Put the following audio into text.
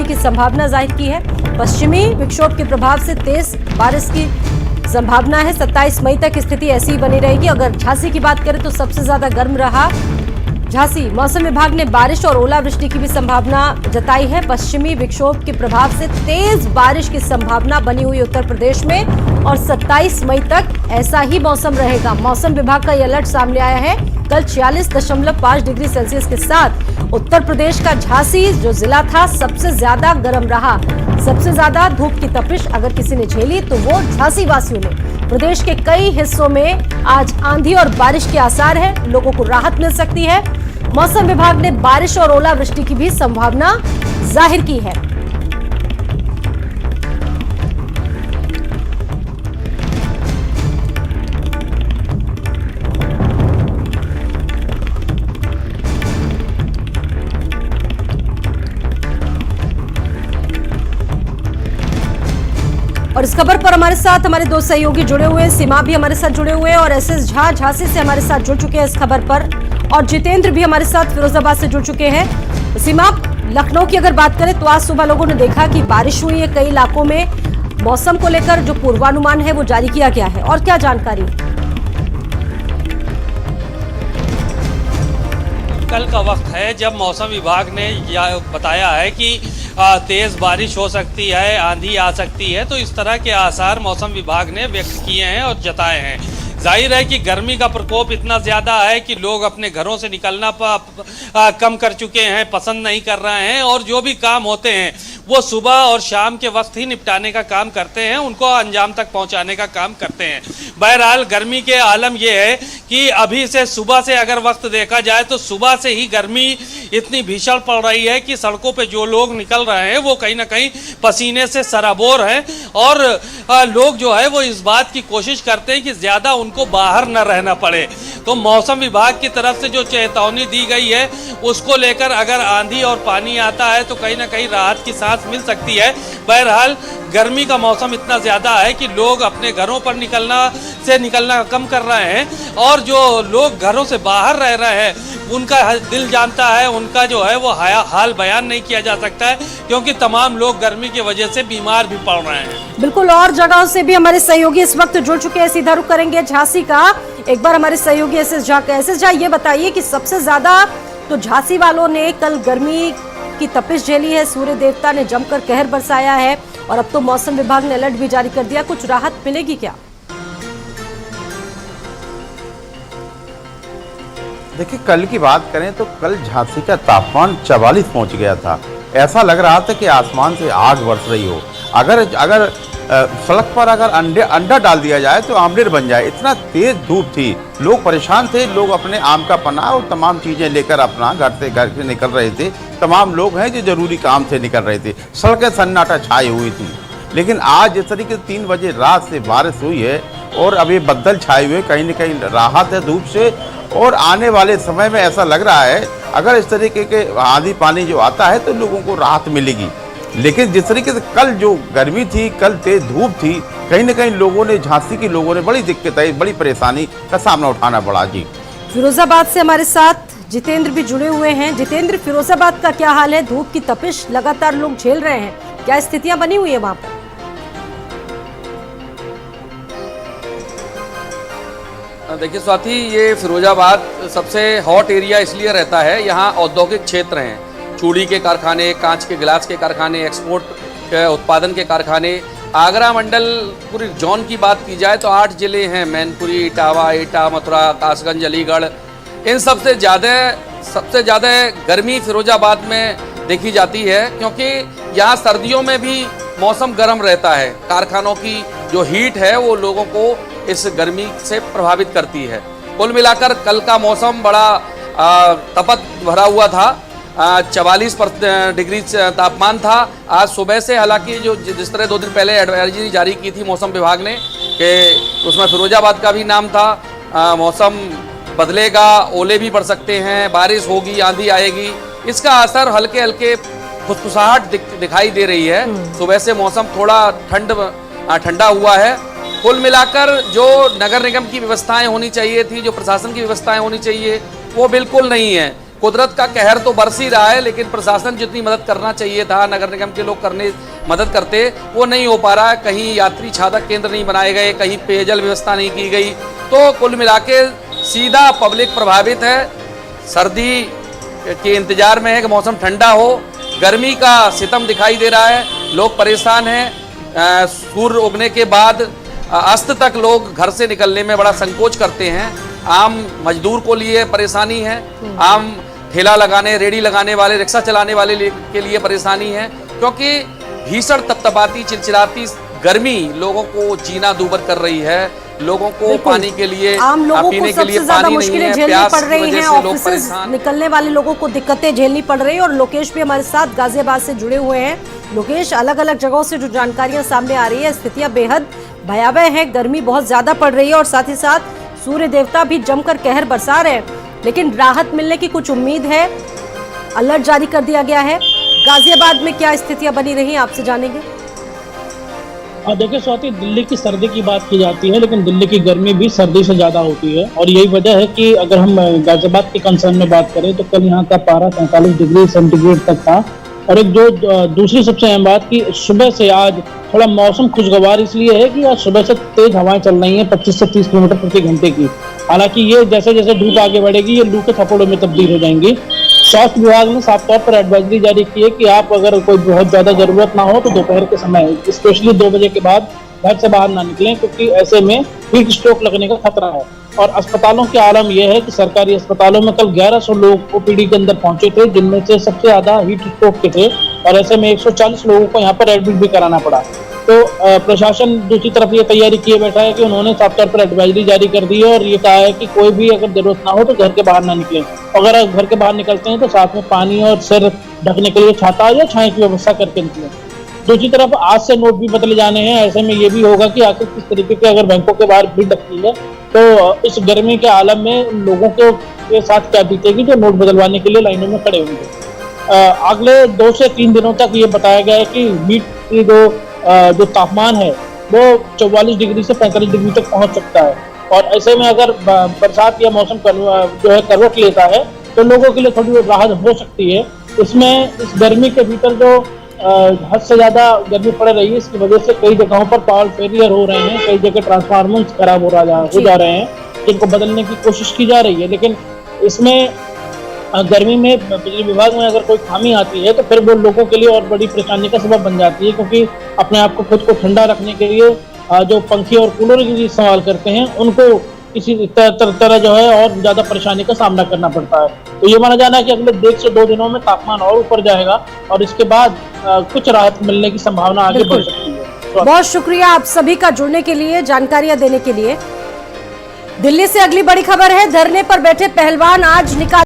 ओलावृष्टि की संभावना जाहिर की है। पश्चिमी विक्षोभ के प्रभाव से तेज बारिश की संभावना है। 27 मई तक स्थिति ऐसी ही बनी रहेगी। अगर झांसी की बात करें तो सबसे ज्यादा गर्म रहा झांसी। मौसम विभाग ने बारिश और ओलावृष्टि की भी संभावना जताई है। पश्चिमी विक्षोभ के प्रभाव से तेज बारिश की संभावना बनी हुई उत्तर प्रदेश में और 27 मई तक ऐसा ही मौसम रहेगा। मौसम विभाग का यह अलर्ट सामने आया है। कल 46.5 डिग्री सेल्सियस के साथ उत्तर प्रदेश का झांसी जो जिला था सबसे ज्यादा गर्म रहा। सबसे ज्यादा धूप की तपिश अगर किसी ने झेली तो वो झांसी वासियों ने। प्रदेश के कई हिस्सों में आज आंधी और बारिश के आसार है, लोगों को राहत मिल सकती है। मौसम विभाग ने बारिश और ओलावृष्टि की भी संभावना जाहिर की है। और इस खबर पर हमारे साथ हमारे दो सहयोगी जुड़े हुए हैं। सीमा भी हमारे साथ जुड़े हुए हैं और एसएस झा झांसी से हमारे साथ जुड़ चुके हैं इस खबर पर, और जितेंद्र भी हमारे साथ फिरोजाबाद से जुड़ चुके हैं। सीमा, लखनऊ की अगर बात करें तो आज सुबह लोगों ने देखा कि बारिश हुई है कई इलाकों में। मौसम को लेकर जो पूर्वानुमान है वो जारी किया गया है, और क्या जानकारी? कल का वक्त है जब मौसम विभाग ने बताया है कि तेज बारिश हो सकती है, आंधी आ सकती है। तो इस तरह के आसार मौसम विभाग ने व्यक्त किए हैं और जताए हैं। जाहिर है कि गर्मी का प्रकोप इतना ज़्यादा है कि लोग अपने घरों से निकलना कम कर चुके हैं, पसंद नहीं कर रहे हैं, और जो भी काम होते हैं वो सुबह और शाम के वक्त ही निपटाने का काम करते हैं, उनको अंजाम तक पहुंचाने का काम करते हैं। बहरहाल गर्मी के आलम ये है कि अभी से सुबह से अगर वक्त देखा जाए तो सुबह से ही गर्मी इतनी भीषण पड़ रही है कि सड़कों पे जो लोग निकल रहे हैं वो कहीं ना कहीं पसीने से सराबोर हैं, और लोग जो है वो इस बात की कोशिश करते हैं कि ज़्यादा उनको बाहर न रहना पड़े। तो मौसम विभाग की तरफ से जो चेतावनी दी गई है उसको लेकर अगर आंधी और पानी आता है तो कहीं ना कहीं राहत की सांस मिल सकती है। बहरहाल गर्मी का मौसम इतना ज़्यादा है कि लोग अपने घरों पर निकलना कम कर रहे हैं, और जो लोग घरों से बाहर रह रहे हैं उनका दिल जानता है, उनका जो है वो हाल बयान नहीं किया जा सकता है, क्योंकि तमाम लोग गर्मी की वजह से बीमार भी पड़ रहे हैं। बिल्कुल, और जगहों से भी हमारे सहयोगी इस वक्त जुड़ चुके हैं। सीधा रुख करेंगे झांसी का। एक बार हमारे सहयोगी एसएस झा ये बताइए कि सबसे ज्यादा तो झांसी वालों ने कल गर्मी की तपिश झेली है। सूर्य देवता ने जमकर कहर बरसाया है और अब तो मौसम विभाग ने अलर्ट भी जारी कर दिया। कुछ राहत मिलेगी क्या? देखिए, कल की बात करें तो कल झांसी का तापमान 44 पहुंच गया था। ऐसा लग रहा था कि आसमान से आग बरस रही हो। अगर सड़क पर अगर अंडा डाल दिया जाए तो आमलेट बन जाए, इतना तेज धूप थी। लोग परेशान थे, लोग अपने आम का पन्ना और तमाम चीज़ें लेकर अपना घर से निकल रहे थे। तमाम लोग हैं जो जरूरी काम से निकल रहे थे। सड़कें सन्नाटा छाई हुई थी। लेकिन आज जिस तरीके से 3 बजे रात से बारिश हुई है और अभी बदल छाए हुए, कहीं न कहीं राहत है धूप से, और आने वाले समय में ऐसा लग रहा है अगर इस तरीके के आंधी पानी जो आता है तो लोगों को राहत मिलेगी। लेकिन जिस तरीके से कल जो गर्मी थी, कल तेज धूप थी, कहीं न कहीं लोगों ने, झांसी के लोगों ने बड़ी दिक्कत आई, बड़ी परेशानी का सामना उठाना पड़ा। जी, फिरोजाबाद से हमारे साथ जितेंद्र भी जुड़े हुए हैं। जितेंद्र, फिरोजाबाद का क्या हाल है? धूप की तपिश लगातार लोग झेल रहे हैं, क्या स्थितियां बनी हुई है वहां पर? देखिए स्वाति, ये फिरोजाबाद सबसे हॉट एरिया इसलिए रहता है, यहाँ औद्योगिक क्षेत्र हैं। चूड़ी के कारखाने, कांच के गिलास के कारखाने, एक्सपोर्ट के उत्पादन के कारखाने। आगरा मंडल पूरी जोन की बात की जाए तो 8 जिले हैं, मैनपुरी, इटावा, एटा, मथुरा, कासगंज, अलीगढ़। इन सबसे ज़्यादा गर्मी फिरोजाबाद में देखी जाती है, क्योंकि यहाँ सर्दियों में भी मौसम गर्म रहता है। कारखानों की जो हीट है वो लोगों को इस गर्मी से प्रभावित करती है। कुल मिलाकर कल का मौसम बड़ा तपत भरा हुआ था। 44 डिग्री तापमान था। आज सुबह से, हालांकि जो जिस तरह 2 दिन पहले एडवाइजरी जारी की थी मौसम विभाग ने कि उसमें फिरोजाबाद का भी नाम था, मौसम बदलेगा, ओले भी पड़ सकते हैं, बारिश होगी, आंधी आएगी। इसका असर हल्के हल्के फुसफुसाहट दिखाई दे रही है। सुबह से मौसम थोड़ा ठंडा हुआ है। कुल मिलाकर जो नगर निगम की व्यवस्थाएं होनी चाहिए थी, जो प्रशासन की व्यवस्थाएं होनी चाहिए, वो बिल्कुल नहीं है। कुदरत का कहर तो बरस ही रहा है, लेकिन प्रशासन जितनी मदद करना चाहिए था, नगर निगम के लोग मदद करते, वो नहीं हो पा रहा है। कहीं यात्री छादक केंद्र नहीं बनाए गए, कहीं पेयजल व्यवस्था नहीं की गई, तो कुल मिला के सीधा पब्लिक प्रभावित है। सर्दी के इंतजार में है कि मौसम ठंडा हो, गर्मी का सितम दिखाई दे रहा है, लोग परेशान हैं। सूर्य उगने के बाद अस्त तक लोग घर से निकलने में बड़ा संकोच करते हैं। आम मजदूर को लिए परेशानी है, आम ठेला लगाने, रेडी लगाने वाले, रिक्शा चलाने वाले के लिए परेशानी है, क्योंकि भीषण तपतपाती चिलचिलाती गर्मी लोगों को जीना दूभर कर रही है। लोगों को पानी के लिए, आम लोगों पीने को के लिए सबसे ज्यादा पानी नहीं मुश्किलें है, झेलनी प्यास पड़ की रही वजह हैं, से लोग ऑफिस परेशान। निकलने वाले लोगों को दिक्कतें झेलनी पड़ रही है। और लोकेश भी हमारे साथ गाजियाबाद से जुड़े हुए हैं। लोकेश, अलग अलग जगहों से जो जानकारियां सामने आ रही है, स्थितियां बेहद भयावह है, गर्मी बहुत ज्यादा पड़ रही है और साथ ही साथ सूर्य देवता भी जमकर कहर बरसा रहे हैं, लेकिन राहत मिलने की कुछ उम्मीद है। अलर्ट जारी कर दिया गया है। गाजियाबाद में क्या स्थितियां बनी रही, आपसे जानेंगे। देखिए स्वाति, दिल्ली की सर्दी की बात की जाती है, लेकिन दिल्ली की गर्मी भी सर्दी से ज़्यादा होती है और यही वजह है कि अगर हम गाजियाबाद के कंसर्न में बात करें तो कल यहाँ का पारा 43 डिग्री सेंटीग्रेड तक था। और एक जो दूसरी सबसे अहम बात कि सुबह से आज थोड़ा मौसम खुशगवार इसलिए है कि आज सुबह से तेज हवाएं चल रही हैं 25 से 30 किलोमीटर प्रति घंटे की। हालांकि ये जैसे जैसे धूप आगे बढ़ेगी ये लू के थपेड़ों में तब्दील हो जाएंगी। स्वास्थ्य विभाग ने साफ तौर पर एडवाइजरी जारी की है कि आप अगर कोई बहुत ज्यादा जरूरत ना हो तो दोपहर के समय स्पेशली 2 बजे के बाद घर से बाहर ना निकलें, क्योंकि ऐसे में हीट स्ट्रोक लगने का खतरा है। और अस्पतालों के आलम यह है कि सरकारी अस्पतालों में कल 1100 लोग ओपीडी के अंदर पहुंचे थे, जिनमें से सबसे ज्यादा हीट स्ट्रोक के थे और ऐसे में 140 लोगों को यहाँ पर एडमिट भी कराना पड़ा। तो प्रशासन दूसरी तरफ ये तैयारी किए बैठा है कि उन्होंने साफ तौर पर एडवाइजरी जारी कर दी है और ये कहा है कि कोई भी अगर जरूरत ना हो तो घर के बाहर ना निकलें। अगर आप घर के बाहर निकलते हैं तो साथ में पानी और सिर ढकने के लिए छाता या छाया की व्यवस्था करके निकलें। दूसरी तरफ आज से नोट भी बदले जाने हैं। ऐसे में ये भी होगा कि आखिर किस तरीके के अगर बैंकों के बाहर भीड़ लगती है तो इस गर्मी के आलम में लोगों के साथ क्या बीतेगी जो नोट बदलवाने के लिए लाइनों में खड़े होंगे। अगले 2 से 3 दिनों तक ये बताया गया है कि हीट की जो तापमान है वो 44 डिग्री से 45 डिग्री तक पहुंच सकता है। और ऐसे में अगर बरसात या मौसम जो है करवट लेता है तो लोगों के लिए थोड़ी राहत हो सकती है। इसमें इस गर्मी के भीतर जो हद से ज्यादा गर्मी पड़ रही है, इसकी वजह से कई जगहों पर पावर फेलियर हो रहे हैं, कई जगह ट्रांसफार्मर्स खराब हो जा रहे हैं, जिनको बदलने की कोशिश की जा रही है। लेकिन इसमें गर्मी में बिजली विभाग में अगर कोई खामी आती है तो फिर वो लोगों के लिए और बड़ी परेशानी का सबब बन जाती है, क्योंकि अपने आप को खुद को ठंडा रखने के लिए जो पंखे और कूलर की इस्तेमाल करते हैं उनको इसी तरह जो है और ज्यादा परेशानी का सामना करना पड़ता है। तो ये माना जाना है कि अगले 1 से 2 दिनों में तापमान और ऊपर जाएगा और इसके बाद कुछ राहत मिलने की संभावना आगे बढ़ सकती है। बहुत शुक्रिया आप सभी का जुड़ने के लिए, जानकारियां देने के लिए। दिल्ली से अगली बड़ी खबर है, धरने पर बैठे पहलवान आज निकाल